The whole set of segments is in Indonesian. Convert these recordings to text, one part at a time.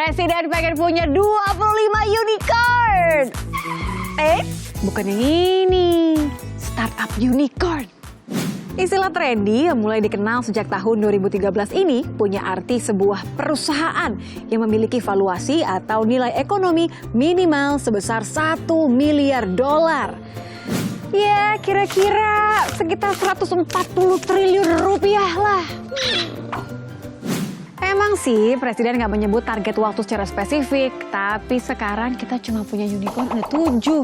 Presiden pengen punya 25 unicorn. Bukan yang ini, startup unicorn. Istilah trendy yang mulai dikenal sejak tahun 2013 ini punya arti sebuah perusahaan yang memiliki valuasi atau nilai ekonomi minimal sebesar $1 miliar. Ya, kira-kira sekitar 140 triliun rupiah lah. Emang sih Presiden nggak menyebut target waktu secara spesifik, tapi sekarang kita cuma punya unicorn ada 7.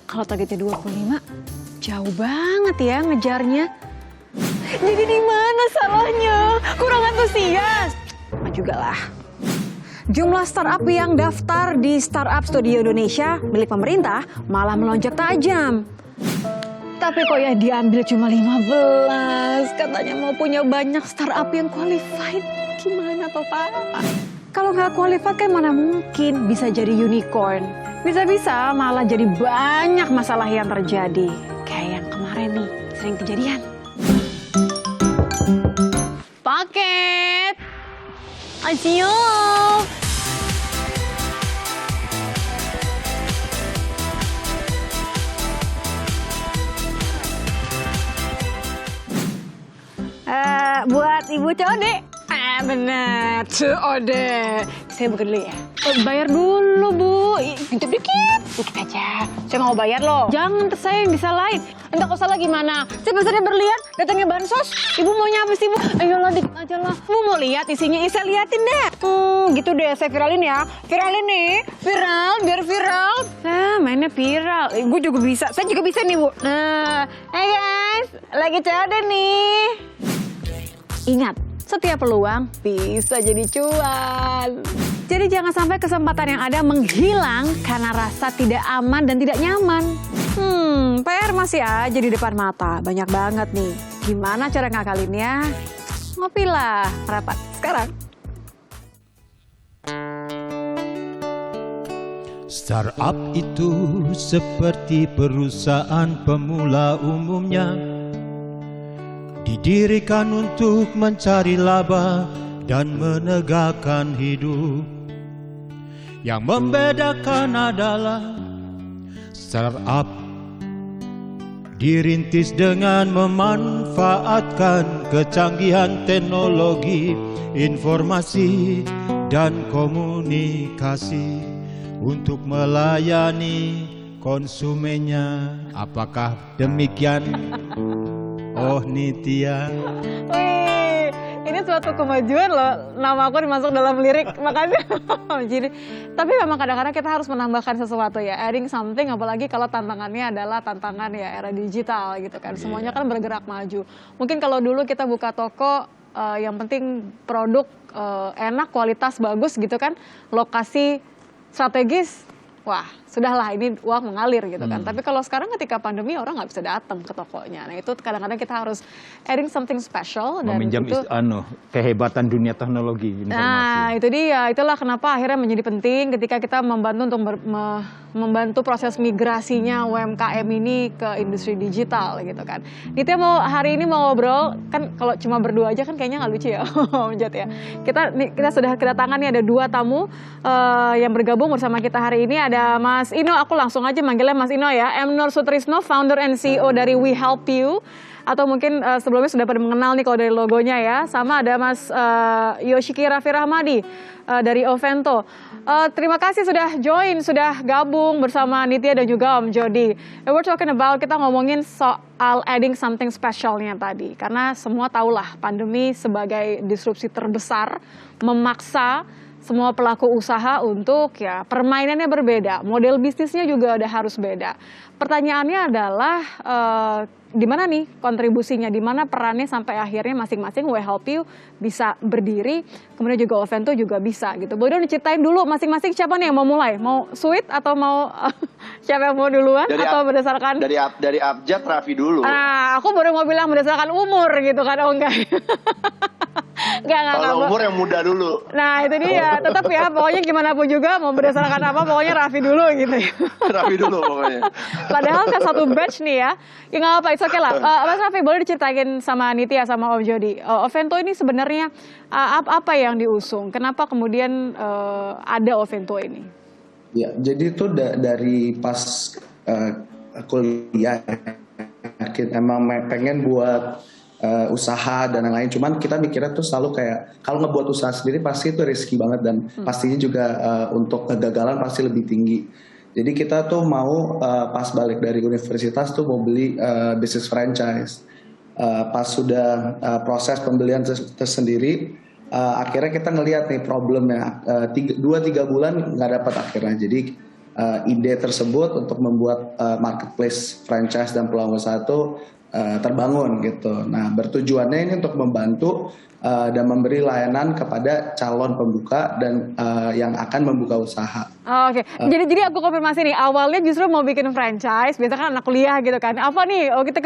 Kalau targetnya 25, jauh banget ya ngejarnya. Jadi di mana salahnya? Kurang antusias? Juga lah. Jumlah startup yang daftar di Startup Studio Indonesia milik pemerintah malah melonjak tajam. Tapi kok ya diambil cuma 15, katanya mau punya banyak startup yang qualified. Gimana toh Pak? Kalau nggak qualified kan mana mungkin bisa jadi unicorn. Bisa-bisa malah jadi banyak masalah yang terjadi. Kayak yang kemarin nih, sering kejadian. Paket! Ayo! Buat Ibu Code. Bener, Code. Saya buka dulu ya. Bayar dulu, Bu. Intip dikit aja. Saya mau bayar loh. Jangan, saya yang disalahin. Enggak usah lah gimana. Saya pesannya berlian, datangnya bansos. Ibu maunya apa sih, Bu? Ayolah, dikit aja lah. Bu mau lihat isinya, saya liatin deh. Gitu deh, saya viralin ya. Viralin nih. Viral, biar viral. Nah, mainnya viral. Ibu juga bisa. Saya juga bisa nih, Bu. Nah, hey guys, lagi Code nih. Ingat, setiap peluang bisa jadi cuan. Jadi jangan sampai kesempatan yang ada menghilang karena rasa tidak aman dan tidak nyaman. PR masih aja di depan mata, banyak banget nih. Gimana cara ngakalinnya? Ngopilah, rapat sekarang. Startup itu seperti perusahaan pemula umumnya. Didirikan untuk mencari laba dan menegakkan hidup. Yang membedakan adalah startup dirintis dengan memanfaatkan kecanggihan teknologi, informasi, dan komunikasi untuk melayani konsumennya. Apakah demikian? Oh Nitya. Wih, ini suatu kemajuan loh. Nama aku dimasuk dalam lirik, makanya. Jadi, tapi memang kadang-kadang kita harus menambahkan sesuatu ya, adding something. Apalagi kalau tantangannya adalah tantangan ya era digital gitu kan. Semuanya kan bergerak maju. Mungkin kalau dulu kita buka toko, yang penting produk enak, kualitas bagus gitu kan, lokasi strategis. Wah, sudahlah ini uang mengalir gitu kan. Tapi kalau sekarang ketika pandemi orang nggak bisa datang ke tokonya. Nah itu kadang-kadang kita harus adding something special. Dan meminjam itu, kehebatan dunia teknologi informasi. Nah itu dia, itulah kenapa akhirnya menjadi penting ketika kita membantu untuk membantu proses migrasinya UMKM ini ke industri digital gitu kan. Nitya hari ini mau ngobrol, kan kalau cuma berdua aja kan kayaknya nggak lucu ya. Jat ya. Kita sudah kedatangan nih ada 2 tamu yang bergabung bersama kita hari ini. Ada Mas Ino, aku langsung aja manggilnya Mas Ino ya. M. Nur Sutrisno, founder and CEO dari We Help You. Atau mungkin sebelumnya sudah pada mengenal nih kalau dari logonya ya. Sama ada Mas Yoshiki Raffi Rahmadi dari Ovento. Terima kasih sudah join, sudah gabung bersama Nitya dan juga Om Jody. We're talking about, kita ngomongin soal adding something specialnya tadi. Karena semua tahulah pandemi sebagai disrupsi terbesar memaksa semua pelaku usaha untuk ya permainannya berbeda, model bisnisnya juga udah harus beda. Pertanyaannya adalah di mana nih kontribusinya, di mana perannya sampai akhirnya masing-masing We Help You bisa berdiri, kemudian juga Ovento juga bisa gitu. Boleh dong diceritain dulu masing-masing siapa nih yang mau mulai? Mau Sweet atau mau siapa yang mau duluan atau berdasarkan? Dari Abjad Raffi dulu. Aku baru mau bilang berdasarkan umur gitu kan, oh enggak. Nggak. Kalau umur yang muda dulu. Nah itu dia, tetap ya, pokoknya gimana pun juga mau berdasarkan apa, pokoknya Raffi dulu gitu ya. Rapi dulu pokoknya. Padahal kan satu batch nih ya, ya nggak apa, it's okay lah. Mas Raffi boleh diceritain sama Nitya sama Om Jody, Ovento ini sebenarnya apa yang diusung? Kenapa kemudian ada Ovento ini? Ya, jadi itu dari pas kuliah, emang pengen buat usaha dan lain-lain. Cuman kita mikirnya tuh selalu kayak kalau ngebuat usaha sendiri pasti itu risky banget dan pastinya juga untuk kegagalan pasti lebih tinggi. Jadi kita tuh mau pas balik dari universitas tuh mau beli bisnis franchise. Pas sudah proses pembelian tersendiri, akhirnya kita ngelihat nih problemnya 2-3 bulan nggak dapat akhirnya. Jadi ide tersebut untuk membuat marketplace franchise dan peluang usaha itu terbangun gitu. Nah, bertujuannya ini untuk membantu dan memberi layanan kepada calon pembuka dan yang akan membuka usaha. Oke. Jadi aku konfirmasi nih, awalnya justru mau bikin franchise, biasa kan anak kuliah gitu kan. Apa nih? Oh, kita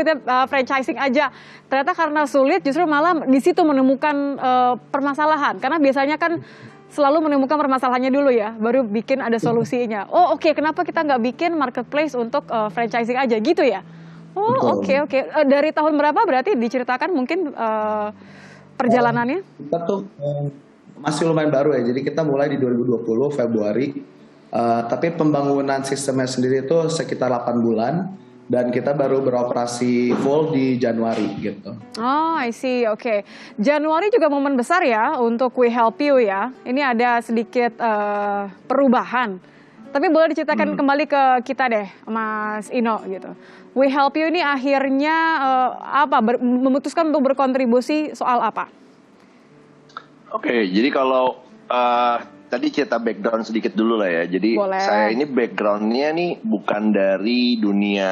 franchising aja. Ternyata karena sulit, justru malah di situ menemukan permasalahan. Karena biasanya kan selalu menemukan permasalahannya dulu ya, baru bikin ada solusinya. Oh, oke. Kenapa kita nggak bikin marketplace untuk franchising aja gitu ya? Oh, oke. Dari tahun berapa berarti diceritakan mungkin perjalanannya? Kita tuh masih lumayan baru ya, jadi kita mulai di 2020 Februari, tapi pembangunan sistemnya sendiri itu sekitar 8 bulan, dan kita baru beroperasi full di Januari gitu. Oh, I see, oke. Januari juga momen besar ya untuk We Help You ya, ini ada sedikit perubahan. Tapi boleh diceritakan kembali ke kita deh, Mas Ino gitu. We Help You ini akhirnya memutuskan untuk berkontribusi soal apa? Oke, jadi kalau tadi cerita background sedikit dulu lah ya. Jadi boleh. Saya ini backgroundnya nih bukan dari dunia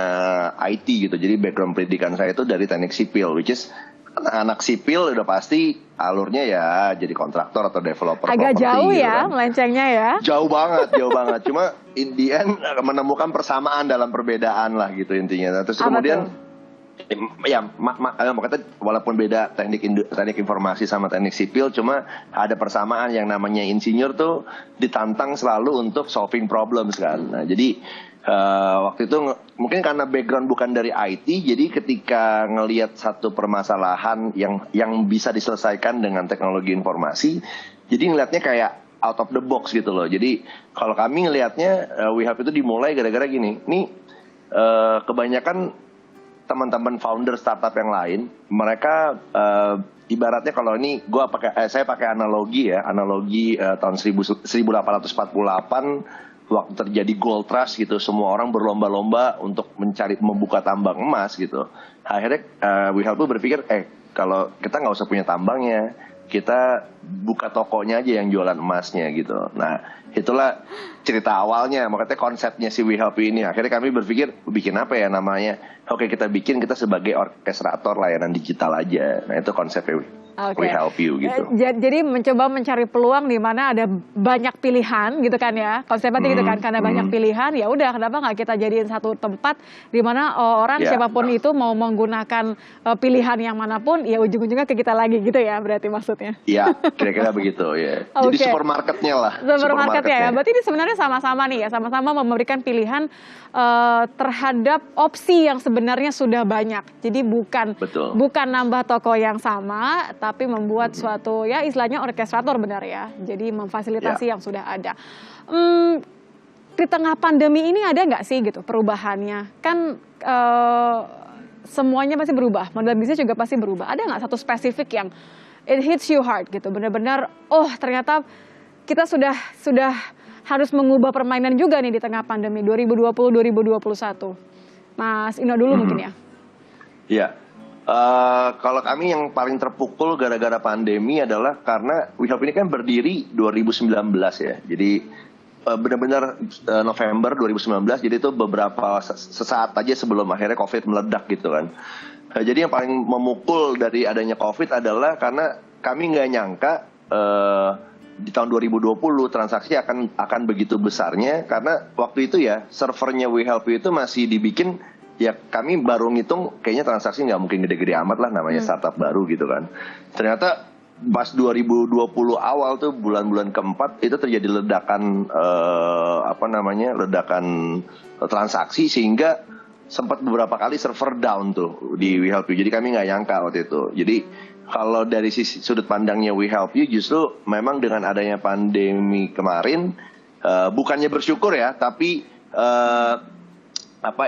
IT gitu. Jadi background pendidikan saya itu dari teknik sipil, which is anak sipil udah pasti alurnya ya jadi kontraktor atau developer agak property, jauh gitu ya kan. melencengnya ya. Jauh banget. Cuma in the end menemukan persamaan dalam perbedaan lah gitu intinya. Nah, terus Apa kemudian tuh? ya makanya walaupun beda teknik informasi sama teknik sipil, cuma ada persamaan yang namanya insinyur tuh ditantang selalu untuk solving problems kan. Nah jadi waktu itu mungkin karena background bukan dari IT, jadi ketika ngelihat satu permasalahan yang bisa diselesaikan dengan teknologi informasi, jadi ngelihatnya kayak out of the box gitu loh. Jadi kalau kami ngelihatnya We Help itu dimulai gara-gara gini, nih kebanyakan teman-teman founder startup yang lain, mereka ibaratnya kalau ini saya pakai analogi tahun 1848 waktu terjadi gold rush gitu, semua orang berlomba-lomba untuk membuka tambang emas gitu. Akhirnya We Help You berpikir kalau kita nggak usah punya tambangnya, kita buka tokonya aja yang jualan emasnya gitu. Nah itulah cerita awalnya, makanya konsepnya si We Help You ini. Akhirnya kami berpikir bikin apa ya namanya. Oke, kita sebagai orkestrator layanan digital aja. Nah itu konsepnya We Help You gitu. Jadi mencoba mencari peluang di mana ada banyak pilihan gitu kan ya. Konsepnya gitu kan, karena banyak pilihan ya udah kenapa nggak kita jadiin satu tempat di mana orang siapapun itu mau menggunakan pilihan yang manapun ya ujung-ujungnya ke kita lagi gitu ya berarti maksudnya. Iya, kira-kira begitu ya. Jadi supermarketnya lah. Supermarketnya ya. Berarti ini sebenarnya sama-sama nih ya, sama-sama memberikan pilihan terhadap opsi yang sebenarnya sudah banyak. Jadi bukan nambah toko yang sama, tapi membuat suatu ya istilahnya orkestrator benar ya. Jadi memfasilitasi yang sudah ada. Di tengah pandemi ini ada nggak sih gitu perubahannya? Kan semuanya pasti berubah, model bisnis juga pasti berubah. Ada nggak satu spesifik yang it hits you hard gitu, benar-benar ternyata kita sudah harus mengubah permainan juga nih di tengah pandemi 2020-2021. Mas Ino dulu mungkin ya. Iya. Kalau kami yang paling terpukul gara-gara pandemi adalah karena We Help ini kan berdiri 2019 ya. Jadi benar-benar November 2019. Jadi itu beberapa sesaat aja sebelum akhirnya COVID meledak gitu kan. Jadi yang paling memukul dari adanya COVID adalah karena kami nggak nyangka di tahun 2020 transaksi akan begitu besarnya, karena waktu itu ya servernya We Help You itu masih dibikin ya, kami baru ngitung kayaknya transaksi nggak mungkin gede-gede amat lah, namanya startup baru gitu kan. Ternyata pas 2020 awal tuh bulan-bulan keempat itu terjadi ledakan ledakan transaksi sehingga sempat beberapa kali server down tuh di We Help You. Jadi kami nggak nyangka waktu itu. Jadi kalau dari sudut pandangnya We Help You, justru memang dengan adanya pandemi kemarin, bukannya bersyukur ya, tapi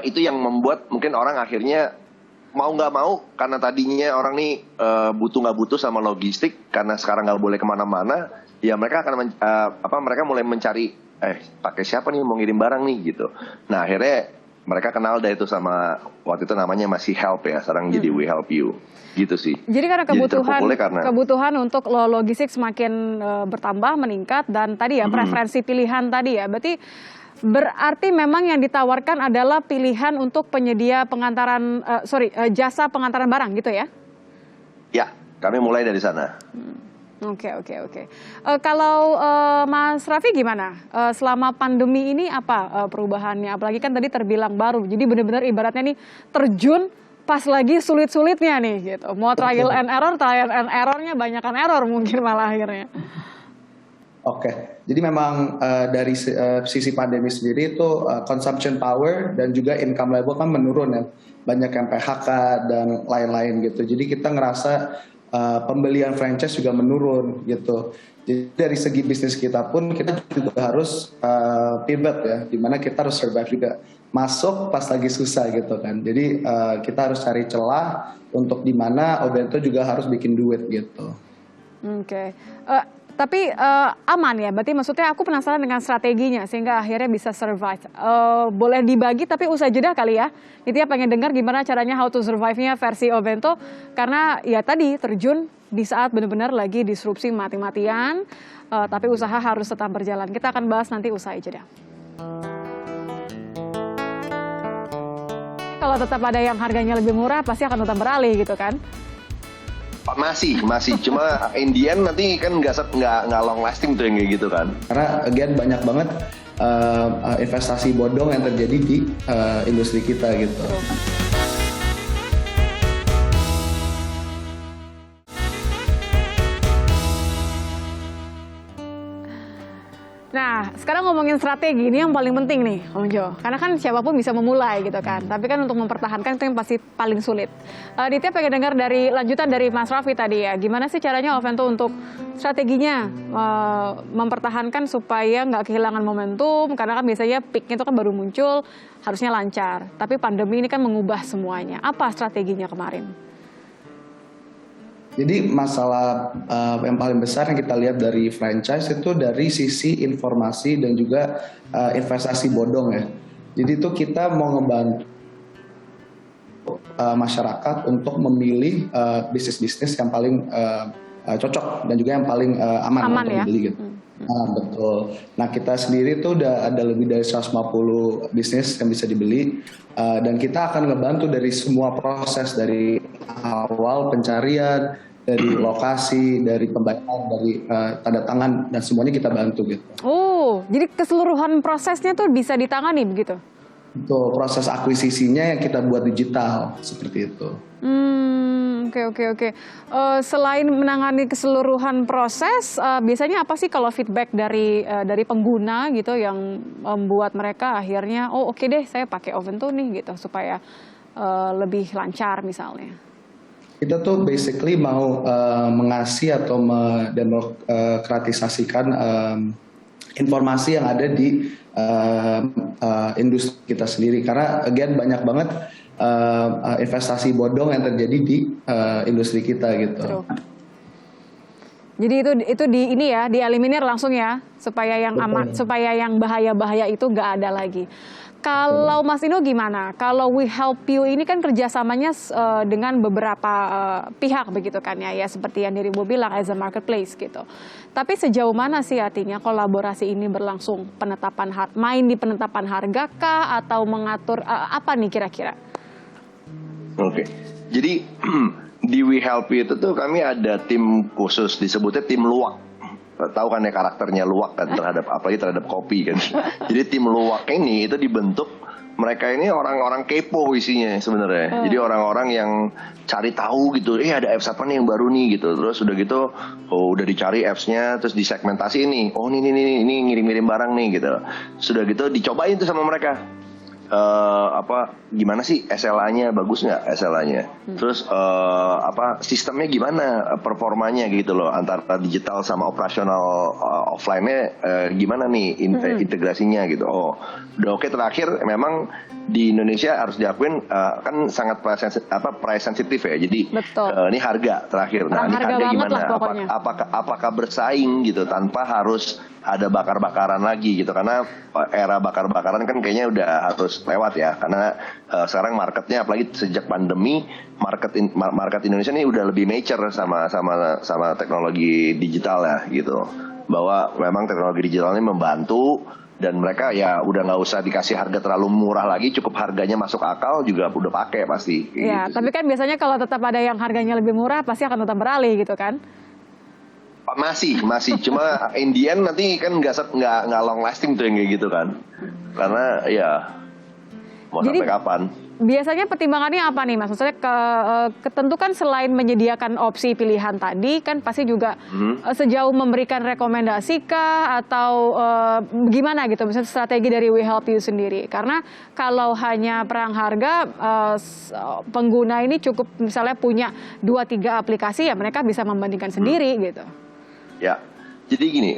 itu yang membuat mungkin orang akhirnya mau nggak mau, karena tadinya orang nih nggak butuh sama logistik, karena sekarang nggak boleh kemana-mana, ya mereka akan mereka mulai mencari pakai siapa nih mau ngirim barang nih gitu. Nah akhirnya mereka kenal dah itu sama, waktu itu namanya masih Help ya, sekarang jadi We Help You gitu sih. Jadi karena kebutuhan untuk logistik semakin bertambah, meningkat, dan tadi ya preferensi pilihan tadi ya, berarti memang yang ditawarkan adalah pilihan untuk penyedia jasa pengantaran barang gitu ya? Ya, kami mulai dari sana. Oke. Kalau Mas Raffi gimana? Selama pandemi ini apa perubahannya? Apalagi kan tadi terbilang baru, jadi benar-benar ibaratnya nih terjun pas lagi sulit-sulitnya nih gitu. Mau trial and errornya banyakan error mungkin malah akhirnya. Oke, jadi memang dari sisi pandemi sendiri itu consumption power dan juga income level kan menurun ya. Banyak yang PHK dan lain-lain gitu. Jadi kita ngerasa pembelian franchise juga menurun gitu. Jadi dari segi bisnis kita pun kita juga harus pivot ya, dimana kita harus survive juga. Masuk pas lagi susah gitu kan. Jadi kita harus cari celah untuk dimana Obento juga harus bikin duit gitu. Oke. Tapi aman ya, berarti maksudnya aku penasaran dengan strateginya sehingga akhirnya bisa survive. Boleh dibagi tapi usai jeda kali ya. Nitya pengen dengar gimana caranya how to survive-nya versi Obento. Karena ya tadi terjun di saat benar-benar lagi disrupsi mati-matian. Tapi usaha harus tetap berjalan. Kita akan bahas nanti usai jeda. Kalau tetap ada yang harganya lebih murah pasti akan tetap beralih gitu kan. Masih. Cuma in the end nanti kan nggak long lasting tuh yang kayak gitu kan. Karena again banyak banget investasi bodong yang terjadi di industri kita gitu. Nah, sekarang ngomongin strategi, ini yang paling penting nih, Om Jo. Karena kan siapapun bisa memulai gitu kan. Tapi kan untuk mempertahankan itu yang pasti paling sulit. Ditya pengen dengar lanjutan dari Mas Raffi tadi ya. Gimana sih caranya Ovento untuk strateginya mempertahankan supaya nggak kehilangan momentum. Karena kan biasanya peak-nya itu kan baru muncul, harusnya lancar. Tapi pandemi ini kan mengubah semuanya. Apa strateginya kemarin? Jadi masalah yang paling besar yang kita lihat dari franchise itu dari sisi informasi dan juga investasi bodong ya. Jadi itu kita mau ngebantu masyarakat untuk memilih bisnis-bisnis yang paling cocok dan juga yang paling aman untuk ya? dibeli gitu. Nah, betul. Nah kita sendiri tuh udah ada lebih dari 150 bisnis yang bisa dibeli dan kita akan ngebantu dari semua proses dari awal pencarian, dari lokasi, dari pembayaran, dari tanda tangan dan semuanya kita bantu gitu. Oh, jadi keseluruhan prosesnya tuh bisa ditangani begitu? Itu proses akuisisinya yang kita buat digital seperti itu. Oke. Selain menangani keseluruhan proses, biasanya apa sih kalau feedback dari pengguna gitu yang membuat mereka akhirnya oke deh saya pakai Ovento nih gitu supaya lebih lancar misalnya? Kita tuh basically mau mengasih atau mendemokratisasikan informasi yang ada di industri kita sendiri karena again banyak banget investasi bodong yang terjadi di industri kita gitu. True. Jadi itu dieliminir langsung ya supaya yang aman, supaya yang bahaya-bahaya itu nggak ada lagi. Kalau Mas Ino gimana? Kalau We Help You ini kan kerjasamanya dengan beberapa pihak begitu kan ya seperti yang dirimu bilang as a marketplace gitu. Tapi sejauh mana sih artinya kolaborasi ini berlangsung? Main di penetapan harga kah atau mengatur apa nih kira-kira? Oke. Jadi di We Help You itu tuh kami ada tim khusus disebutnya tim luwak. Tahu kan ya karakternya luwak kan terhadap apalagi terhadap kopi kan. Jadi tim luwak ini itu dibentuk mereka ini orang-orang kepo isinya sebenarnya. Jadi orang-orang yang cari tahu gitu, ada apps apa nih yang baru nih gitu. Terus udah gitu, udah dicari apps-nya, terus disegmentasi ini. Oh ini ngirim-ngirim barang nih gitu. Sudah gitu dicobain tuh sama mereka. Gimana sih SLA-nya, bagus nggak SLA-nya? Terus sistemnya gimana, performanya gitu loh, antara digital sama operasional offline-nya gimana nih integrasinya gitu. Udah oke. Terakhir memang di Indonesia harus diakuin kan sangat price sensitif ya. Jadi ini harga terakhir. Nah, ini harga gimana? Apakah bersaing gitu tanpa harus ada bakar-bakaran lagi gitu, karena era bakar-bakaran kan kayaknya udah harus lewat ya, karena sekarang marketnya apalagi sejak pandemi market Indonesia ini udah lebih mature sama teknologi digital ya gitu, bahwa memang teknologi digital ini membantu dan mereka ya udah nggak usah dikasih harga terlalu murah lagi, cukup harganya masuk akal juga udah pakai pasti. Ya, gitu tapi kan biasanya kalau tetap ada yang harganya lebih murah pasti akan tetap beralih gitu kan? Masih, cuma in the end nanti kan nggak long lasting tuh yang kayak gitu kan, karena ya mau sampai kapan? Biasanya pertimbangannya apa nih Mas? Maksudnya tentu kan selain menyediakan opsi pilihan tadi kan pasti juga sejauh memberikan rekomendasi kah atau gimana gitu, misalnya strategi dari We Help You sendiri. Karena kalau hanya perang harga, pengguna ini cukup misalnya punya 2-3 aplikasi ya mereka bisa membandingkan sendiri gitu. Ya, jadi gini,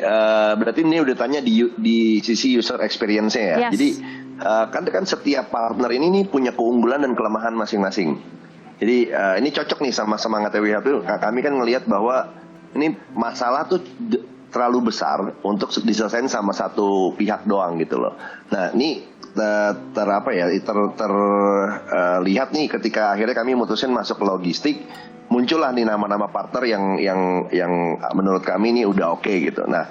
berarti ini udah tanya di sisi user experience-nya ya. Yes. Jadi kan setiap partner ini nih punya keunggulan dan kelemahan masing-masing. Jadi ini cocok nih sama semangatnya We Help You. Kami kan ngelihat bahwa ini masalah tuh terlalu besar untuk diselesaikan sama satu pihak doang gitu loh. Nah ini terlihat nih ketika akhirnya kami mutusin masuk ke logistik. Muncullah nih nama-nama partner yang menurut kami ini udah oke gitu. Nah,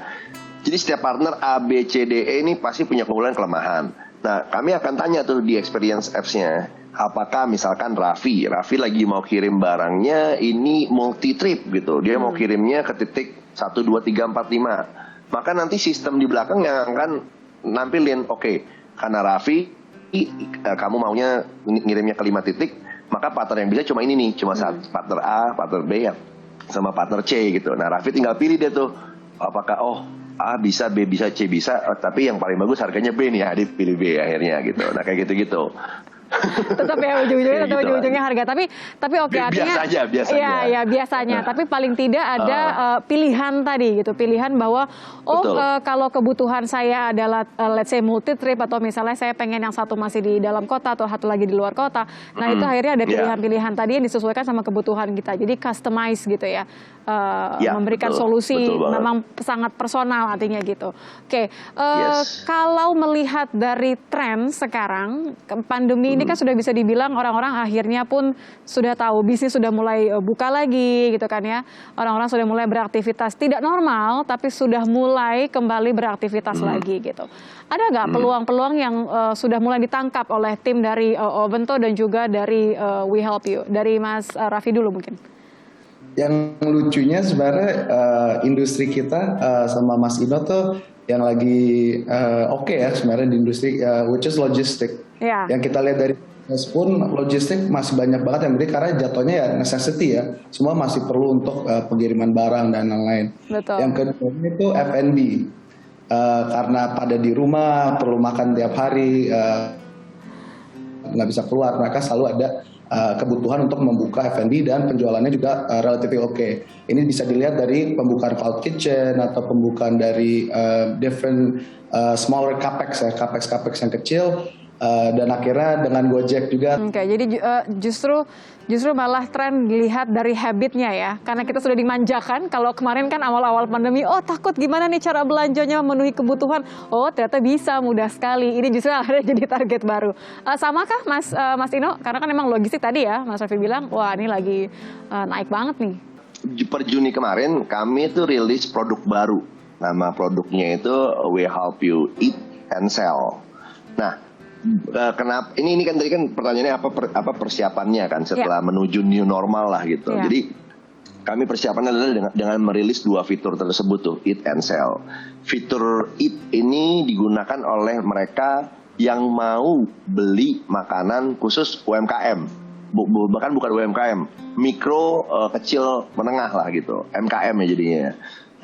jadi setiap partner A, B, C, D, E ini pasti punya keunggulan kelemahan. Nah, kami akan tanya tuh di experience apps-nya, apakah misalkan Raffi lagi mau kirim barangnya ini multi trip gitu. Dia mau kirimnya ke titik 1, 2, 3, 4, 5. Maka nanti sistem di belakang yang akan nampilin, oke, karena Raffi kamu maunya ngirimnya ke 5 titik, maka partner yang bisa cuma ini nih, cuma partner A, partner B sama partner C gitu. Nah Raffi tinggal pilih deh tuh, apakah A bisa, B bisa, C bisa, tapi yang paling bagus harganya B nih, dia pilih B akhirnya gitu. Nah kayak gitu-gitu. Tetap ya ujung-ujungnya harga, tapi oke, artinya biasanya. Ya biasanya, tapi paling tidak ada pilihan tadi gitu, pilihan bahwa kalau kebutuhan saya adalah let's say multi trip atau misalnya saya pengen yang satu masih di dalam kota atau satu lagi di luar kota, nah itu akhirnya ada pilihan-pilihan tadi yang disesuaikan sama kebutuhan kita, jadi customize gitu ya, memberikan solusi memang sangat personal artinya gitu. Oke, kalau melihat dari tren sekarang pandemi ini kan sudah bisa dibilang orang-orang akhirnya pun sudah tahu bisnis sudah mulai buka lagi gitu kan ya. Orang-orang sudah mulai beraktivitas tidak normal tapi sudah mulai kembali beraktivitas lagi gitu. Ada nggak peluang-peluang yang sudah mulai ditangkap oleh tim dari Obento dan juga dari We Help You? Dari Mas Raffi dulu mungkin. Yang lucunya sebenarnya industri kita sama Mas Ino tuh yang lagi oke ya sebenarnya di industri which is logistik. Yang kita lihat dari pun logistik masih banyak banget yang beli karena jatuhnya ya necessity ya, semua masih perlu untuk pengiriman barang dan lain-lain. Yang kedua itu F&B, karena pada di rumah perlu makan tiap hari, nggak bisa keluar, mereka selalu ada kebutuhan untuk membuka F&B dan penjualannya juga relatif oke. Ini bisa dilihat dari pembukaan cloud kitchen atau pembukaan dari different smaller capex yang kecil. Dan akhirnya dengan Gojek juga. Jadi justru malah tren dilihat dari habitnya ya, karena kita sudah dimanjakan. Kalau kemarin kan awal-awal pandemi, takut gimana nih cara belanjanya memenuhi kebutuhan, ternyata bisa mudah sekali. Ini justru akhirnya jadi target baru. Samakah Mas Ino? Karena kan memang logistik tadi ya, Mas Raffi bilang, wah ini lagi naik banget nih. Per Juni kemarin kami itu rilis produk baru. Nama produknya itu We Help You Eat and Sell. Nah, kenapa ini kan tadi kan pertanyaannya apa persiapannya kan setelah menuju new normal lah gitu. Jadi kami persiapannya adalah dengan merilis 2 fitur tersebut tuh, Eat and Sell. Fitur Eat ini digunakan oleh mereka yang mau beli makanan khusus UMKM, bahkan bukan UMKM, mikro, kecil, menengah lah gitu, MKM ya jadinya.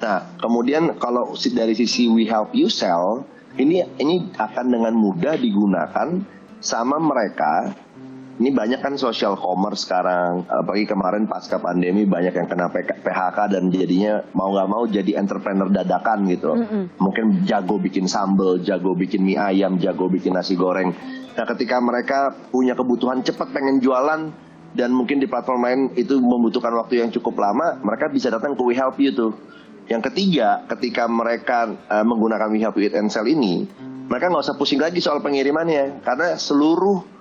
Nah, kemudian kalau dari sisi We Help You Sell, ini akan dengan mudah digunakan sama mereka. Ini banyak kan social commerce sekarang, apalagi kemarin pasca pandemi banyak yang kena PHK dan jadinya mau nggak mau jadi entrepreneur dadakan gitu. Mungkin jago bikin sambal, jago bikin mie ayam, jago bikin nasi goreng. Nah, ketika mereka punya kebutuhan cepat pengen jualan dan mungkin di platform lain itu membutuhkan waktu yang cukup lama, mereka bisa datang ke We Help You tuh. Yang ketiga, ketika mereka menggunakan We Help You Eat and Sell ini, mereka nggak usah pusing lagi soal pengirimannya karena seluruh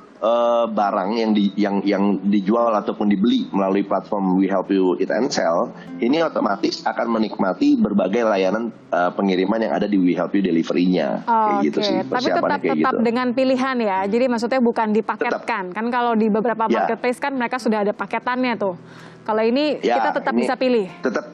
barang yang dijual ataupun dibeli melalui platform We Help You Eat and Sell ini otomatis akan menikmati berbagai layanan pengiriman yang ada di We Help You Delivery-nya. Kayak gitu sih. Tapi tetap gitu. Dengan pilihan ya. Jadi maksudnya bukan dipaketkan. Kan kalau di beberapa marketplace kan mereka sudah ada paketannya tuh. Kalau ini kita tetap bisa pilih. Tetap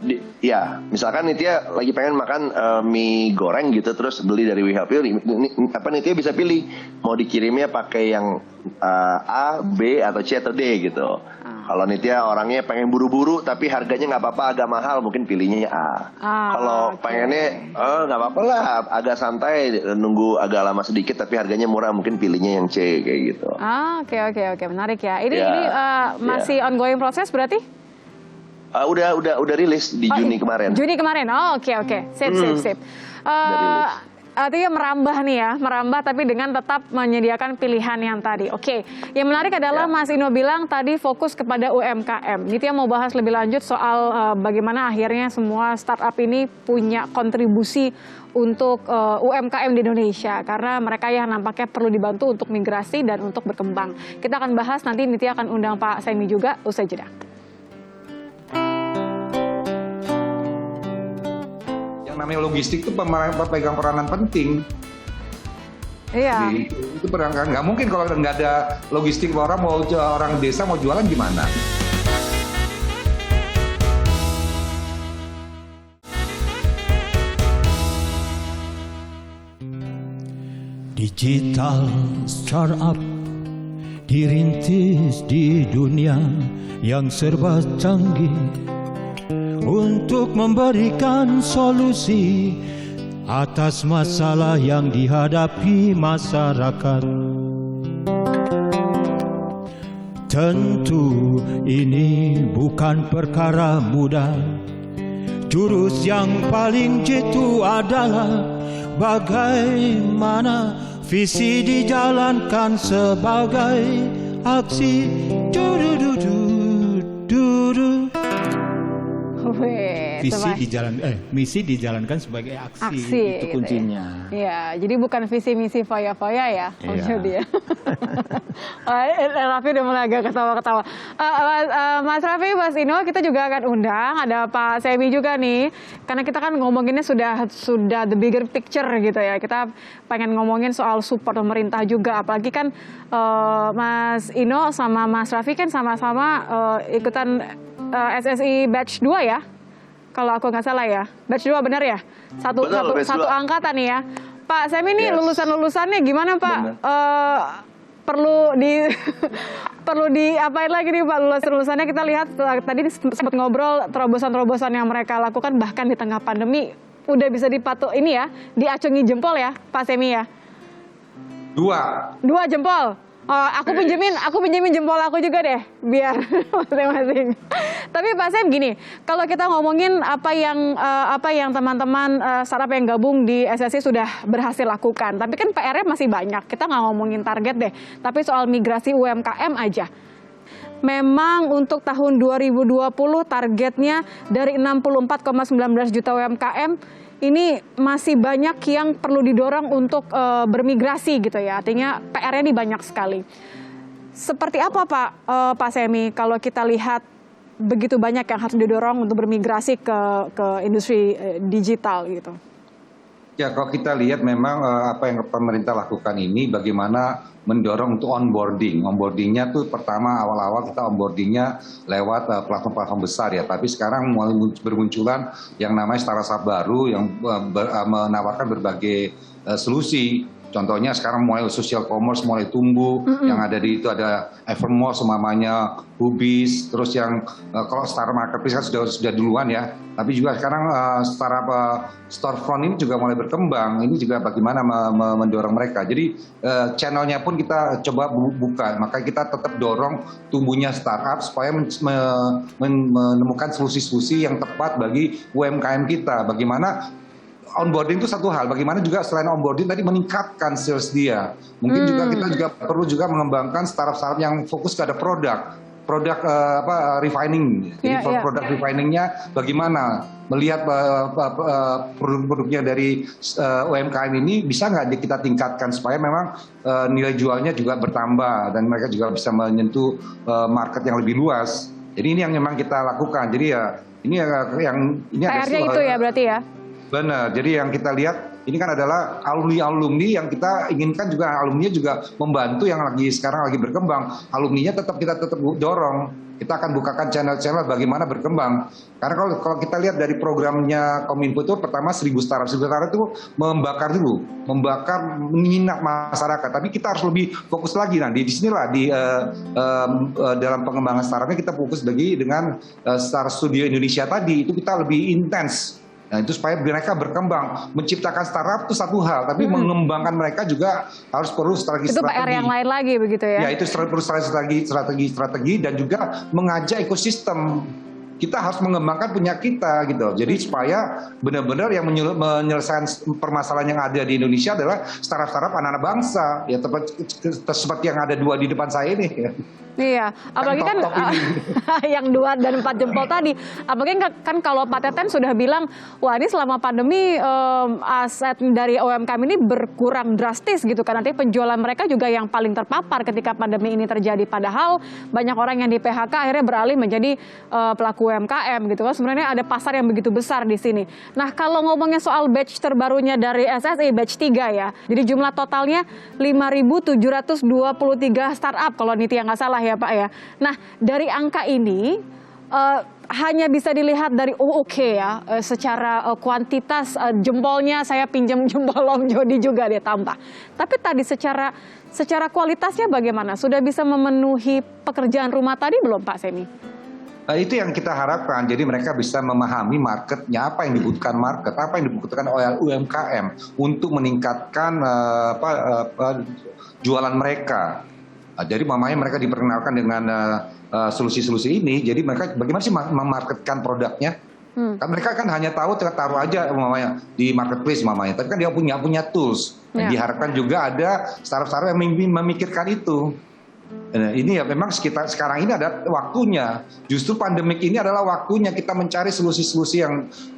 misalkan Nitya lagi pengen makan mie goreng gitu terus beli dari We Help You, Nitya bisa pilih mau dikirimnya pakai yang A, B atau C atau D gitu. Kalau Nitya orangnya pengen buru-buru tapi harganya nggak apa-apa agak mahal, mungkin pilihnya A. Kalau pengennya nggak apa-apa lah agak santai nunggu agak lama sedikit tapi harganya murah, mungkin pilihnya yang C kayak gitu. Oke, menarik ya. Ini masih ongoing proses berarti? Udah rilis di Juni kemarin. Juni kemarin. Oke. Sip. Artinya merambah tapi dengan tetap menyediakan pilihan yang tadi. Oke. Yang menarik adalah Mas Ino bilang tadi fokus kepada UMKM. Nitya mau bahas lebih lanjut soal bagaimana akhirnya semua startup ini punya kontribusi untuk UMKM di Indonesia karena mereka yang nampaknya perlu dibantu untuk migrasi dan untuk berkembang. Kita akan bahas nanti, Nitya akan undang Pak Semi juga usai jeda. Namanya logistik itu pemegang peranan penting. Iya. Itu peranan nggak mungkin kalau nggak ada logistik, orang desa mau jualan gimana? Digital startup dirintis di dunia yang serba canggih untuk memberikan solusi atas masalah yang dihadapi masyarakat. Tentu ini bukan perkara mudah. Jurus yang paling jitu adalah bagaimana visi dijalankan sebagai aksi. Misi dijalankan sebagai aksi. Itu kuncinya. Iya, jadi bukan visi misi foya-foya ya. Dia. Raffi udah mulai agak ketawa-ketawa. Mas Raffi, Mas Ino, kita juga akan undang. Ada Pak Semi juga nih. Karena kita kan ngomonginnya sudah the bigger picture gitu ya. Kita pengen ngomongin soal support pemerintah juga. Apalagi kan Mas Ino sama Mas Raffi kan sama-sama ikutan SSI Batch 2 ya. Kalau aku nggak salah ya. Batch 2 benar ya? Satu angkatan nih ya. Pak Semi nih lulusannya gimana Pak? Perlu diapain lagi nih Pak lulusannya? Kita lihat tadi sempat ngobrol terobosan-terobosan yang mereka lakukan bahkan di tengah pandemi udah bisa diacungi jempol ya Pak Semi ya. Dua jempol. Aku pinjemin jempol aku juga deh biar masing-masing. Tapi Pak Sem gini, kalau kita ngomongin apa yang teman-teman startup yang gabung di SSI sudah berhasil lakukan, tapi kan PR-nya masih banyak. Kita nggak ngomongin target deh, tapi soal migrasi UMKM aja. Memang untuk tahun 2020 targetnya dari 64,19 juta UMKM ini masih banyak yang perlu didorong untuk bermigrasi gitu ya. Artinya PR-nya ini banyak sekali. Seperti apa Pak Semi kalau kita lihat begitu banyak yang harus didorong untuk bermigrasi ke industri digital gitu? Ya, kalau kita lihat memang apa yang pemerintah lakukan ini bagaimana mendorong untuk onboarding. Onboardingnya tuh pertama awal-awal kita onboardingnya lewat platform-platform besar ya. Tapi sekarang mulai bermunculan yang namanya startup baru yang menawarkan berbagai solusi Contohnya sekarang mulai social commerce mulai tumbuh, yang ada di itu ada Evermore semuanya, Hubis, terus yang kalau Star Marketplace kan sudah duluan ya. Tapi juga sekarang startup storefront ini juga mulai berkembang. Ini juga bagaimana mendorong mereka. Jadi channelnya pun kita coba buka. Maka kita tetap dorong tumbuhnya startup supaya menemukan solusi-solusi yang tepat bagi UMKM kita. Bagaimana onboarding itu satu hal, bagaimana juga selain onboarding tadi meningkatkan sales dia. Mungkin juga kita juga perlu juga mengembangkan startup-startup yang fokus pada produk refining. Jadi produk refiningnya bagaimana melihat produk-produknya dari UMKM ini bisa nggak kita tingkatkan supaya memang nilai jualnya juga bertambah dan mereka juga bisa menyentuh market yang lebih luas. Jadi ini yang memang kita lakukan. Jadi ya ini ini PR-nya itu ya berarti ya. Benar, jadi yang kita lihat ini kan adalah alumni yang kita inginkan juga alumni juga membantu yang sekarang lagi berkembang. Alumninya kita tetap dorong. Kita akan bukakan channel-channel bagaimana berkembang. Karena kalau kita lihat dari programnya Kominfo itu pertama 1.000 startup itu membakar menginap masyarakat. Tapi kita harus lebih fokus lagi nanti di sinilah dalam pengembangan startupnya kita fokus lagi dengan Startup Studio Indonesia tadi itu kita lebih intens. Nah itu supaya mereka berkembang, menciptakan startup itu satu hal, tapi mengembangkan mereka juga harus perlu strategi. Itu PR yang lain lagi begitu ya? Ya itu perlu strategi dan juga mengajak ekosistem. Kita harus mengembangkan punya kita gitu. Jadi supaya benar-benar yang menyelesaikan permasalahan yang ada di Indonesia adalah startup anak-anak bangsa. Ya seperti yang ada 2 di depan saya ini. Iya, apalagi kan yang 2 dan 4 jempol tadi. Apalagi kan kalau Pak Teten sudah bilang, wah ini selama pandemi aset dari UMKM ini berkurang drastis gitu kan. Nanti penjualan mereka juga yang paling terpapar ketika pandemi ini terjadi. Padahal banyak orang yang di PHK akhirnya beralih menjadi pelaku UMKM gitu kan. Sebenarnya ada pasar yang begitu besar di sini. Nah kalau ngomongnya soal batch terbarunya dari SSI, batch 3 ya. Jadi jumlah totalnya 5.723 startup kalau Nitya nggak salah ya Pak ya. Nah dari angka ini hanya bisa dilihat dari secara kuantitas jempolnya saya pinjam jempol Om Jody juga dia tambah. Tapi tadi secara kualitasnya bagaimana? Sudah bisa memenuhi pekerjaan rumah tadi belum Pak Semi? Itu yang kita harapkan. Jadi mereka bisa memahami marketnya, apa yang dibutuhkan market, apa yang dibutuhkan oleh UMKM untuk meningkatkan jualan mereka. Jadi mamanya mereka diperkenalkan dengan solusi-solusi ini. Jadi mereka bagaimana sih memarketkan produknya? Kan mereka kan hanya taruh aja mamanya di marketplace mamanya. Tapi kan dia punya tools. Dan diharapkan juga ada startup-startup yang memikirkan itu. Nah, ini ya memang sekarang ini ada waktunya. Justru pandemik ini adalah waktunya kita mencari solusi-solusi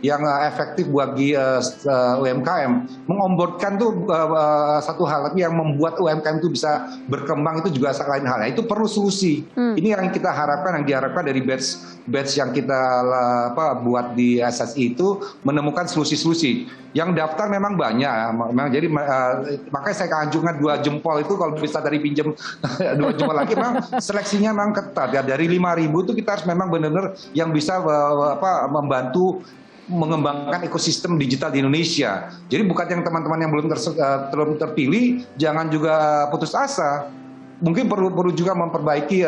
yang efektif bagi UMKM. Mengombordkan tuh satu hal, tapi yang membuat UMKM itu bisa berkembang itu juga lain hal. Nah, itu perlu solusi. Ini yang kita harapkan, yang diharapkan dari batch yang kita buat di SSI itu menemukan solusi-solusi. Yang daftar memang banyak, jadi makanya saya anjurkan 2 jempol itu kalau bisa dari pinjam 2 jempol lagi, memang seleksinya memang ketat ya. Dari 5.000 itu kita harus memang benar-benar yang bisa membantu mengembangkan ekosistem digital di Indonesia. Jadi bukan yang teman-teman yang belum terpilih, jangan juga putus asa. Mungkin perlu juga memperbaiki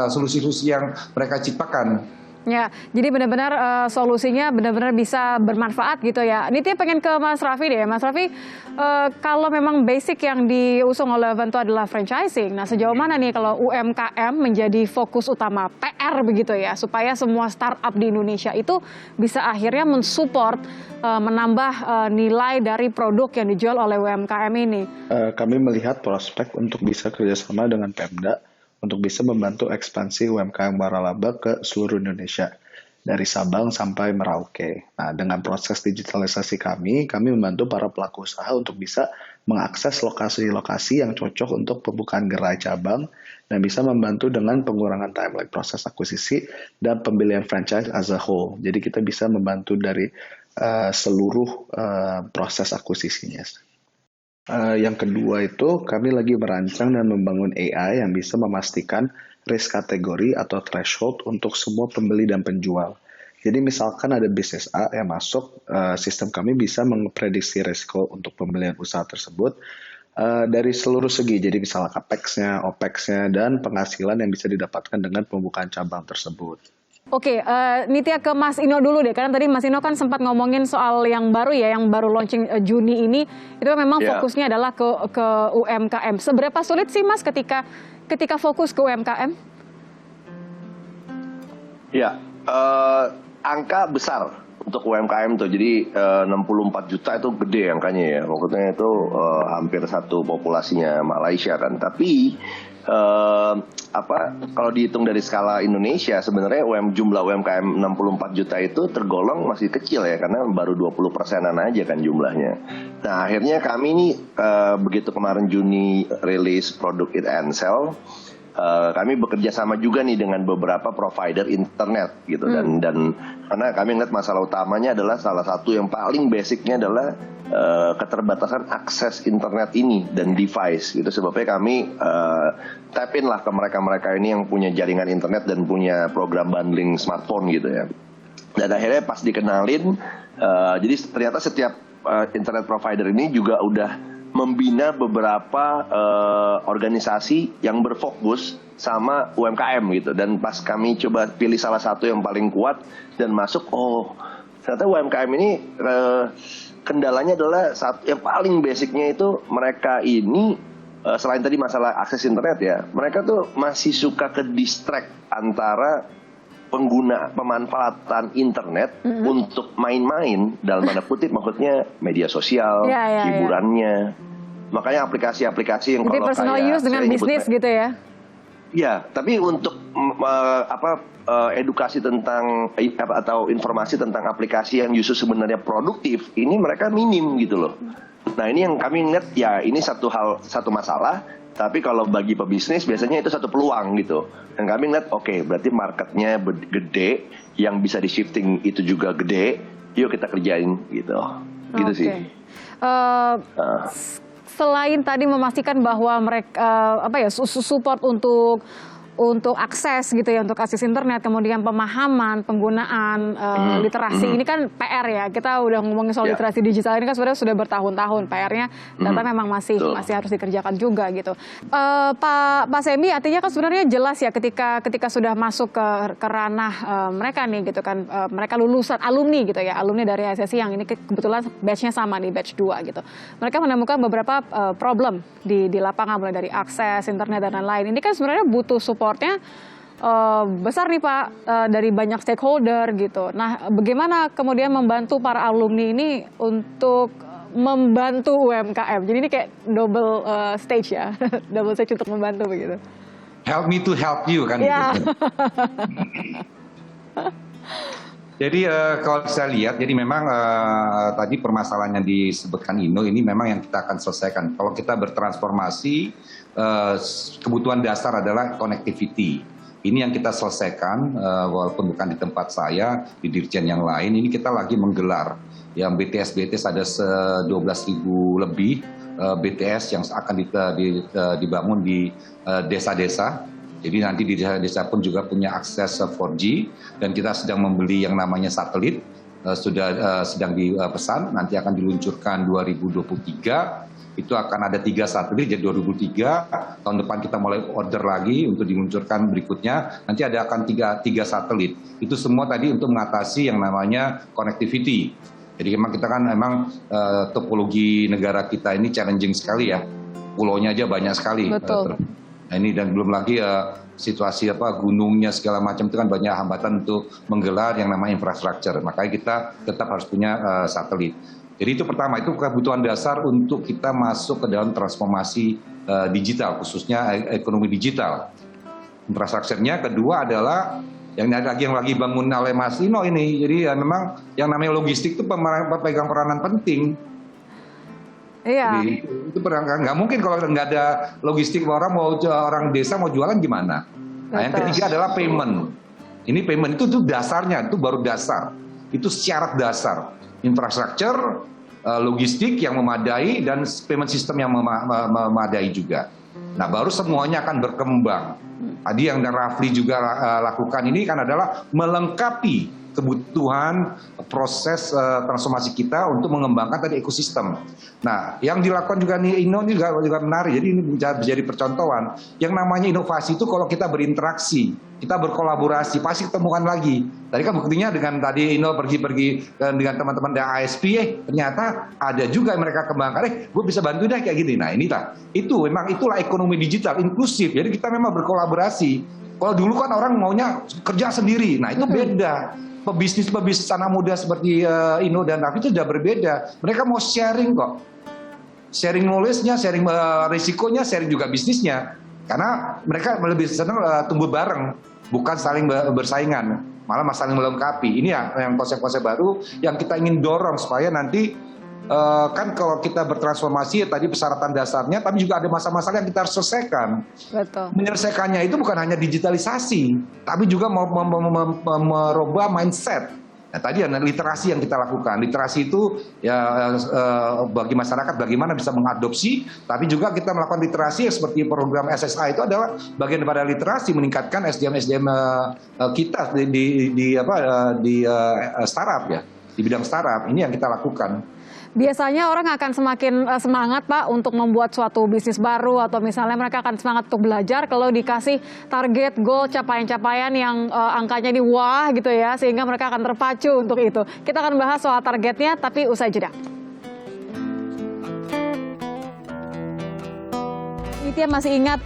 solusi-solusi yang mereka ciptakan. Ya, jadi benar-benar solusinya benar-benar bisa bermanfaat gitu ya. Nitya pengen ke Mas Raffi deh. Mas Raffi, kalau memang basic yang diusung oleh Avanto adalah franchising, nah sejauh mana nih kalau UMKM menjadi fokus utama PR begitu ya, supaya semua startup di Indonesia itu bisa akhirnya mensupport, menambah nilai dari produk yang dijual oleh UMKM ini? Kami melihat prospek untuk bisa kerjasama dengan Pemda untuk bisa membantu ekspansi UMKM waralaba ke seluruh Indonesia, dari Sabang sampai Merauke. Nah, dengan proses digitalisasi kami membantu para pelaku usaha untuk bisa mengakses lokasi-lokasi yang cocok untuk pembukaan gerai cabang, dan bisa membantu dengan pengurangan timeline proses akuisisi dan pembelian franchise as a whole. Jadi kita bisa membantu dari seluruh proses akuisisinya. Yang kedua itu kami lagi merancang dan membangun AI yang bisa memastikan risk kategori atau threshold untuk semua pembeli dan penjual. Jadi misalkan ada bisnis A yang masuk, sistem kami bisa memprediksi resiko untuk pembelian usaha tersebut dari seluruh segi. Jadi misalnya capex-nya, opex-nya, dan penghasilan yang bisa didapatkan dengan pembukaan cabang tersebut. Oke, Nitya ke Mas Ino dulu deh, karena tadi Mas Ino kan sempat ngomongin soal yang baru ya, yang baru launching Juni ini, itu memang fokusnya adalah ke UMKM. Seberapa sulit sih Mas ketika fokus ke UMKM? Ya, angka besar untuk UMKM tuh, jadi 64 juta itu gede angkanya ya, maksudnya itu hampir satu populasinya Malaysia kan. Tapi kalau dihitung dari skala Indonesia sebenarnya jumlah UMKM 64 juta itu tergolong masih kecil ya, karena baru 20%-an aja kan jumlahnya. Nah akhirnya kami ini begitu kemarin Juni rilis produk Eat and Sell, kami bekerja sama juga nih dengan beberapa provider internet gitu, dan karena kami lihat masalah utamanya adalah salah satu yang paling basicnya adalah keterbatasan akses internet ini dan device gitu. Sebabnya kami tap in lah ke mereka ini yang punya jaringan internet dan punya program bundling smartphone gitu ya. Dan akhirnya pas dikenalin, jadi ternyata setiap internet provider ini juga udah membina beberapa organisasi yang berfokus sama UMKM gitu. Dan pas kami coba pilih salah satu yang paling kuat dan masuk, ternyata UMKM ini kendalanya adalah yang paling basicnya itu mereka ini selain tadi masalah akses internet ya, mereka tuh masih suka ke distract antara pemanfaatan internet untuk main-main, dalam tanda kutip maksudnya media sosial, hiburannya. Makanya aplikasi-aplikasi yang jadi kalau personal kayak use dengan bisnis gitu ya? Ya, tapi untuk edukasi tentang atau informasi tentang aplikasi yang justru sebenarnya produktif, ini mereka minim gitu loh. Nah ini yang kami ingat ya, ini satu masalah. Tapi kalau bagi pebisnis biasanya itu satu peluang gitu. Dan kami ngeliat berarti marketnya gede, yang bisa di shifting itu juga gede, yuk kita kerjain gitu. Gitu sih. Selain tadi memastikan bahwa mereka support untuk akses gitu ya, untuk akses internet, kemudian pemahaman penggunaan literasi, ini kan PR ya. Kita udah ngomongin soal literasi digital ini kan sebenarnya sudah bertahun-tahun PR-nya, ternyata memang masih harus dikerjakan juga gitu. Pak Sembi, artinya kan sebenarnya jelas ya ketika sudah masuk ke ranah mereka nih gitu kan, mereka lulusan alumni gitu ya, alumni dari HSSI yang ini kebetulan batch-nya sama nih, batch 2 gitu. Mereka menemukan beberapa problem di lapangan, mulai dari akses internet dan lain-lain. Ini kan sebenarnya butuh support besar nih Pak, dari banyak stakeholder gitu. Nah, bagaimana kemudian membantu para alumni ini untuk membantu UMKM? Jadi ini kayak double stage ya, double stage untuk membantu begitu. Help me to help you kan gitu. Jadi kalau saya lihat, jadi memang tadi permasalahan yang disebutkan Ino ini memang yang kita akan selesaikan. Kalau kita bertransformasi, kebutuhan dasar adalah connectivity. Ini yang kita selesaikan, walaupun bukan di tempat saya, di Dirjen yang lain. Ini kita lagi menggelar. Yang BTS ada 12.000 lebih BTS yang akan dibangun di desa-desa. Jadi nanti di desa-desa pun juga punya akses 4G, dan kita sedang membeli yang namanya satelit, sedang dipesan, nanti akan diluncurkan 2023. Itu akan ada 3 satelit, jadi 2003 tahun depan kita mulai order lagi untuk diluncurkan berikutnya. Nanti akan tiga satelit. Itu semua tadi untuk mengatasi yang namanya connectivity. Jadi memang kita kan topologi negara kita ini challenging sekali ya. Pulaunya aja banyak sekali. Betul. Nah ini dan belum lagi situasi gunungnya segala macam, itu kan banyak hambatan untuk menggelar yang namanya infrastruktur. Makanya kita tetap harus punya satelit. Jadi itu pertama, itu kebutuhan dasar untuk kita masuk ke dalam transformasi digital, khususnya ekonomi digital. Infrastrukturnya kedua adalah yang lagi bangun oleh Mas Ino ini. Jadi ya memang yang namanya logistik itu pemegang peranan penting. Iya. Jadi, itu nggak mungkin kalau nggak ada logistik, orang desa mau jualan gimana. Nah yang ketiga adalah payment. Ini payment itu dasarnya, itu baru dasar. Itu syarat dasar. Infrastruktur, logistik yang memadai, dan payment system yang memadai juga. Nah baru semuanya akan berkembang. Tadi yang Rafli juga lakukan ini kan adalah melengkapi kebutuhan proses transformasi kita untuk mengembangkan tadi ekosistem. Nah, yang dilakukan juga nih Inno ini juga menarik. Jadi ini bisa jadi percontohan. Yang namanya inovasi itu kalau kita berinteraksi, kita berkolaborasi, pasti ketemukan lagi. Tadi kan buktinya dengan tadi Inno pergi-pergi dengan teman-teman dari ISP, ternyata ada juga yang mereka kembangkan, gue bisa bantu deh kayak gini. Nah inilah, itulah ekonomi digital, inklusif. Jadi kita memang berkolaborasi. Kalau dulu kan orang maunya kerja sendiri, nah itu beda. Pebisnis anak muda seperti Inno dan Raffi itu sudah berbeda. Mereka mau sharing kok. Sharing knowledge-nya, sharing risikonya, sharing juga bisnisnya. Karena mereka lebih senang tumbuh bareng, bukan saling bersaingan, malah saling melengkapi. Ini yang konsep-konsep baru yang kita ingin dorong supaya nanti kan kalau kita bertransformasi tadi persyaratan dasarnya, tapi juga ada masalah-masalah yang kita harus selesaikan. Betul. Menyelesaikannya itu bukan hanya digitalisasi, tapi juga merubah mindset. Nah, tadi ada literasi yang kita lakukan. Literasi itu ya bagi masyarakat bagaimana bisa mengadopsi, tapi juga kita melakukan literasi seperti program SSA itu adalah bagian daripada literasi, meningkatkan SDM kita di startup ya, di bidang startup. Ini yang kita lakukan. Biasanya orang akan semakin semangat Pak untuk membuat suatu bisnis baru atau misalnya mereka akan semangat untuk belajar kalau dikasih target, goal, capaian-capaian yang angkanya di wah gitu ya, sehingga mereka akan terpacu untuk itu. Kita akan bahas soal targetnya tapi usai jeda. Nitya masih ingat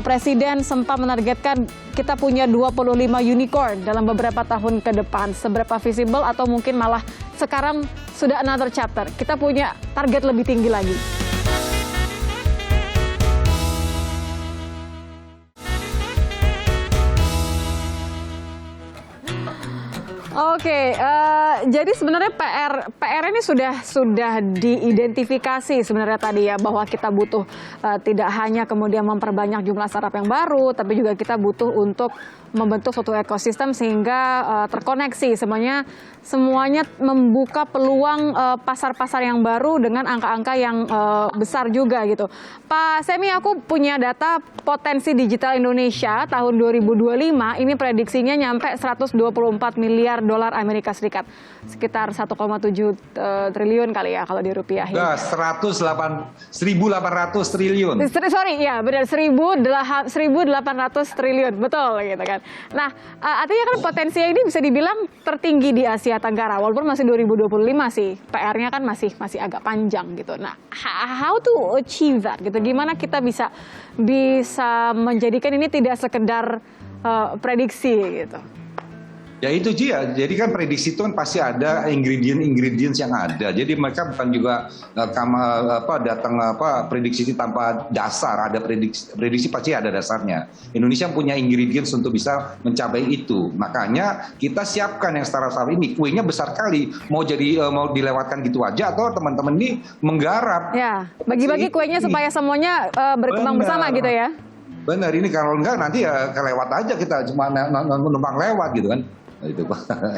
Presiden sempat menargetkan kita punya 25 unicorn dalam beberapa tahun ke depan. Seberapa visible atau mungkin malah sekarang sudah another chapter. Kita punya target lebih tinggi lagi. Oke, jadi sebenarnya PR ini sudah diidentifikasi sebenarnya tadi ya, bahwa kita butuh tidak hanya kemudian memperbanyak jumlah startup yang baru, tapi juga kita butuh untuk membentuk suatu ekosistem sehingga terkoneksi semuanya membuka peluang pasar-pasar yang baru dengan angka-angka yang besar juga gitu. Pak Semi, aku punya data potensi digital Indonesia tahun 2025 ini prediksinya nyampe 124 miliar dolar Amerika Serikat, sekitar 1,7 triliun kali ya kalau dirupiahin. 1.800 triliun. Sorry, ya benar 1.800 triliun, betul gitu kan. Nah, artinya kan potensinya ini bisa dibilang tertinggi di Asia Tenggara, walaupun masih 2025 sih, PR-nya kan masih agak panjang gitu. Nah, how to achieve that gitu? Gimana kita bisa menjadikan ini tidak sekedar prediksi gitu? Ya itu dia, jadi kan prediksi itu kan pasti ada ingredients yang ada. Jadi mereka bukan juga datang prediksi tanpa dasar, ada prediksi pasti ada dasarnya. Indonesia punya ingredients untuk bisa mencapai itu. Makanya kita siapkan yang startup ini, kuenya besar kali. Mau dilewatkan gitu aja atau teman-teman ini menggarap. Ya, bagi-bagi kuenya supaya semuanya berkembang bersama gitu ya. Benar, ini kalau enggak nanti ya kelewat aja, kita cuma numpang lewat gitu kan. Itu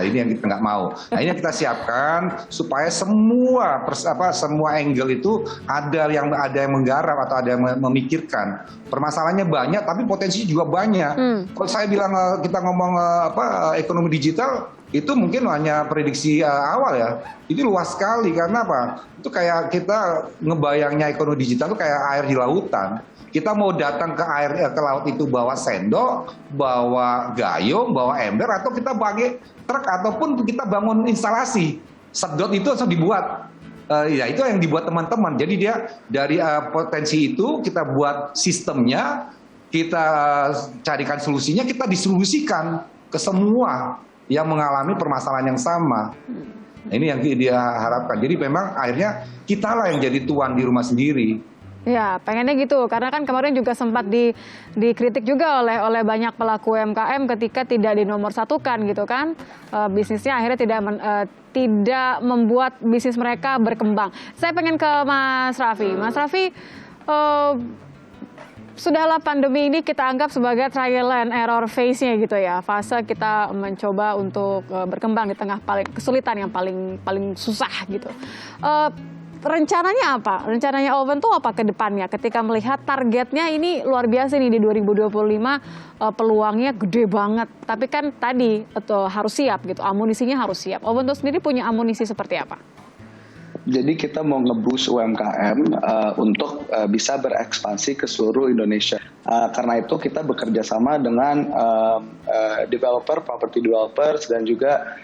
ini yang kita nggak mau. Nah ini yang kita siapkan supaya semua angle itu ada yang menggarap atau ada yang memikirkan. Permasalahannya banyak tapi potensi juga banyak. Kalau saya bilang kita ngomong ekonomi digital itu mungkin hanya prediksi awal ya. Itu luas sekali karena apa? Itu kayak kita ngebayangnya ekonomi digital itu kayak air di lautan. Kita mau datang ke laut itu bawa sendok, bawa gayung, bawa ember, atau kita pakai truk ataupun kita bangun instalasi. Sedot itu harus dibuat. Ya itu yang dibuat teman-teman. Jadi dia dari potensi itu kita buat sistemnya, kita carikan solusinya, kita distribusikan ke semua yang mengalami permasalahan yang sama. Nah, ini yang dia harapkan. Jadi memang akhirnya kitalah yang jadi tuan di rumah sendiri. Ya, pengennya gitu. Karena kan kemarin juga sempat dikritik juga oleh banyak pelaku UMKM ketika tidak dinomorsatukan gitu kan. Bisnisnya akhirnya tidak membuat bisnis mereka berkembang. Saya pengen ke Mas Raffi. Mas Raffi, sudahlah pandemi ini kita anggap sebagai trial and error phase-nya gitu ya. Fase kita mencoba untuk berkembang di tengah kesulitan yang paling susah gitu. rencananya apa? Rencananya Oven tuh apa ke depannya ketika melihat targetnya ini luar biasa nih di 2025 peluangnya gede banget. Tapi kan tadi harus siap gitu, amunisinya harus siap. Oven tuh sendiri punya amunisi seperti apa? Jadi kita mau nge-boost UMKM untuk bisa berekspansi ke seluruh Indonesia. Karena itu kita bekerja sama dengan developer, property developers, dan juga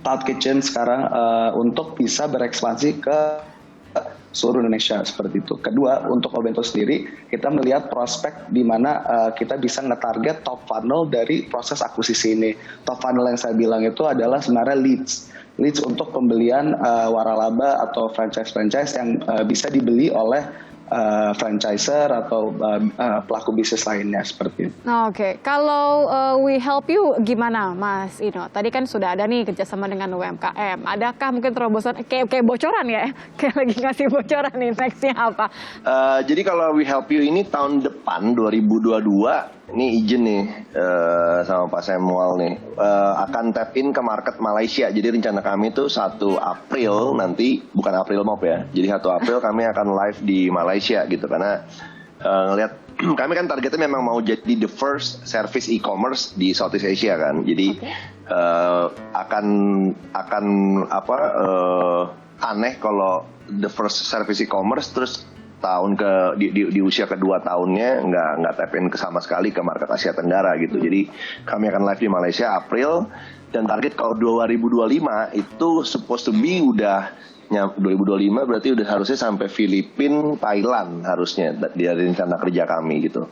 cloud kitchen sekarang untuk bisa berekspansi ke seluruh Indonesia seperti itu. Kedua, untuk Obento sendiri, kita melihat prospek di mana kita bisa nge-target top funnel dari proses akuisisi ini. Top funnel yang saya bilang itu adalah sebenarnya leads untuk pembelian waralaba atau franchise yang bisa dibeli oleh franchiser atau pelaku bisnis lainnya seperti itu. Oke. Kalau We Help You gimana, Mas Ino? Tadi kan sudah ada nih kerjasama dengan UMKM. Adakah mungkin terobosan kayak bocoran ya? Kayak lagi ngasih bocoran nih, nextnya apa? Jadi kalau We Help You ini tahun depan 2022 ini izin nih sama Pak Samuel nih akan tap in ke market Malaysia. Jadi rencana kami tuh 1 April nanti, bukan April Mop ya. Jadi 1 April kami akan live di Malaysia gitu, karena ngelihat kami kan targetnya memang mau jadi the first service e-commerce di Southeast Asia kan. Jadi akan aneh kalau the first service e-commerce terus tahun di usia kedua tahunnya nggak tap in sama sekali ke market Asia Tenggara gitu. Jadi kami akan live di Malaysia April, dan target kalau 2025 itu supposed to be udah 2025 berarti udah harusnya sampai Filipina, Thailand harusnya dari rencana kerja kami gitu.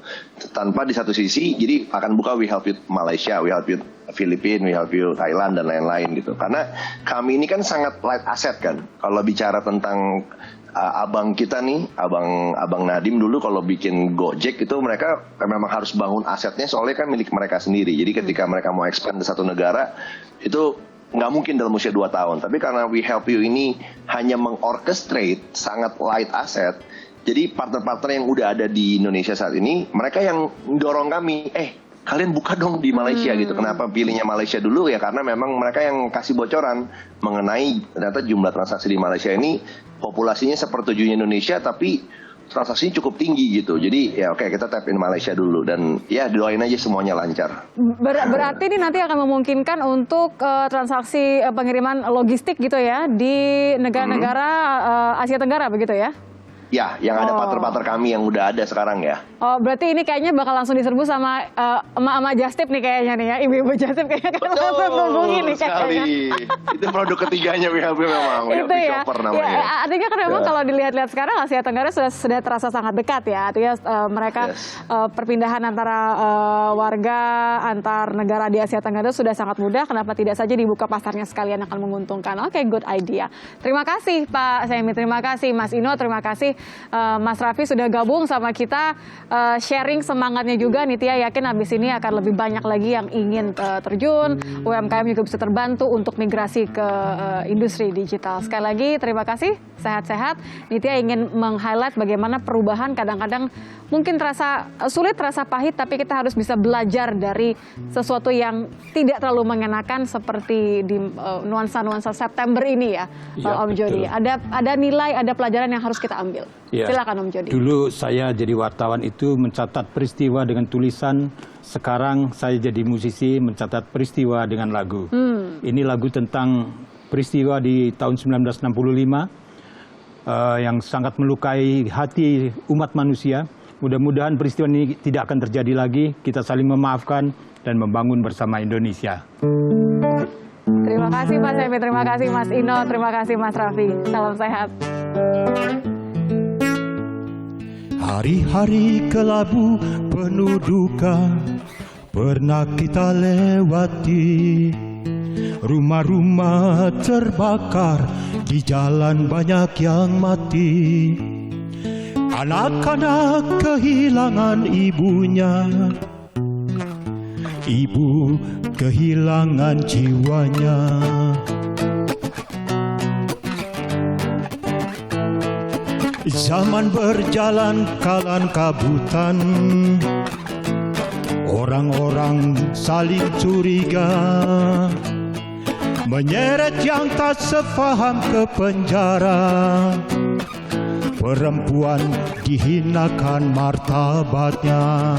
Tanpa di satu sisi jadi akan buka We Help You Malaysia, We Help You Filipina, We Help You Thailand dan lain-lain gitu. Karena kami ini kan sangat light asset kan. Kalau bicara tentang abang kita nih, abang Nadim dulu kalau bikin Gojek itu mereka memang harus bangun asetnya soalnya kan milik mereka sendiri. Jadi ketika mereka mau expand ke satu negara itu nggak mungkin dalam usia 2 tahun. Tapi karena We Help You ini hanya mengorchestrate sangat light asset, jadi partner-partner yang udah ada di Indonesia saat ini mereka yang dorong kami, kalian buka dong di Malaysia gitu. Kenapa pilihnya Malaysia dulu ya? Karena memang mereka yang kasih bocoran mengenai ternyata jumlah transaksi di Malaysia ini populasinya sepertujuhnya Indonesia tapi transaksinya cukup tinggi gitu. Jadi ya oke, kita tap in Malaysia dulu dan ya doain aja semuanya lancar. Berarti ini nanti akan memungkinkan untuk transaksi pengiriman logistik gitu ya di negara-negara Asia Tenggara begitu ya? Ya, yang ada partner-partner kami yang udah ada sekarang ya. Oh, berarti ini kayaknya bakal langsung diserbu sama emak-emak Justip nih kayaknya nih ya. Ibu-ibu Justip kayaknya kan langsung hubungi nih kayaknya. Itu produk ketiganya WHB memang. Itu ya. namanya. Ya. Artinya kan memang kalau dilihat-lihat sekarang Asia Tenggara sudah terasa sangat dekat ya. Artinya mereka perpindahan antara warga antar negara di Asia Tenggara sudah sangat mudah. Kenapa tidak saja dibuka pasarnya sekalian akan menguntungkan. Oke, good idea. Terima kasih Pak Semi, terima kasih Mas Ino, terima kasih Mas Raffi sudah gabung sama kita, sharing semangatnya juga. Nitya yakin habis ini akan lebih banyak lagi yang ingin terjun, UMKM juga bisa terbantu untuk migrasi ke industri digital. Sekali lagi terima kasih, sehat-sehat. Nitya ingin meng-highlight bagaimana perubahan kadang-kadang mungkin terasa sulit, terasa pahit, tapi kita harus bisa belajar dari sesuatu yang tidak terlalu mengenakan seperti di nuansa-nuansa September ini ya, Om Jody. Ada nilai, ada pelajaran yang harus kita ambil. Ya. Silakan Om Jody. Dulu saya jadi wartawan itu mencatat peristiwa dengan tulisan. Sekarang saya jadi musisi mencatat peristiwa dengan lagu. Ini lagu tentang peristiwa di tahun 1965 yang sangat melukai hati umat manusia. Mudah-mudahan peristiwa ini tidak akan terjadi lagi. Kita saling memaafkan dan membangun bersama Indonesia. Terima kasih Pak Semi, terima kasih Mas Ino, terima kasih Mas Raffi. Salam sehat. Hari-hari kelabu penuh duka pernah kita lewati. Rumah-rumah terbakar, di jalan banyak yang mati. Anak-anak kehilangan ibunya, ibu kehilangan jiwanya. Zaman berjalan kalan kabutan, orang-orang saling curiga, menyeret yang tak sefaham ke penjara. Perempuan dihinakan martabatnya.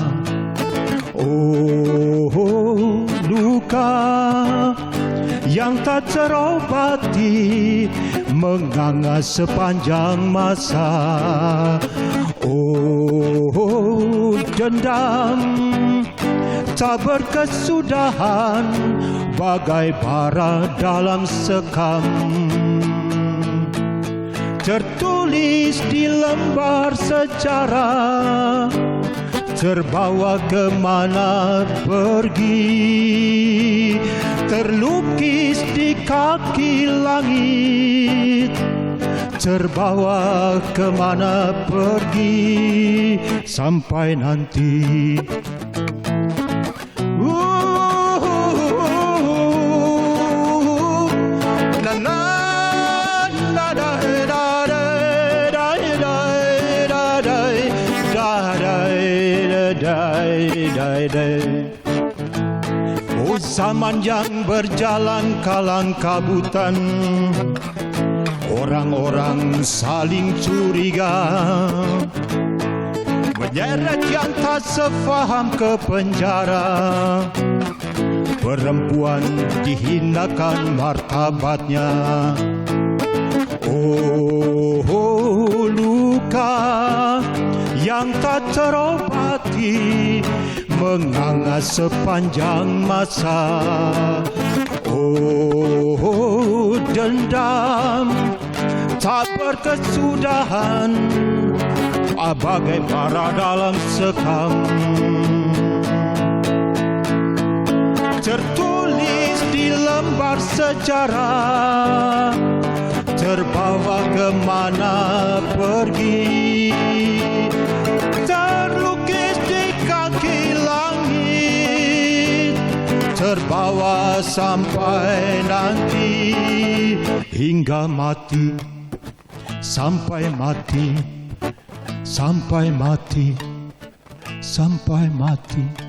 Oh, luka yang tak terobati menganga sepanjang masa. Oh, dendam tak berkesudahan bagai bara dalam sekam. Tertulis di lembar sejarah, terbawa kemana pergi, terlukis di kaki langit, terbawa kemana pergi sampai nanti. Oh, zaman yang berjalan kalang kabutan, orang-orang saling curiga, menyeret yang tak sefaham ke penjara. Perempuan dihinakan martabatnya. Oh, luka yang tak terobati menganga sepanjang masa. Oh, dendam tak berkesudahan bagai bara dalam sekam. Tertulis di lembar sejarah, terbawa kemana pergi, terlukis di kaki langit, terbawa sampai nanti, hingga mati, sampai mati, sampai mati, sampai mati.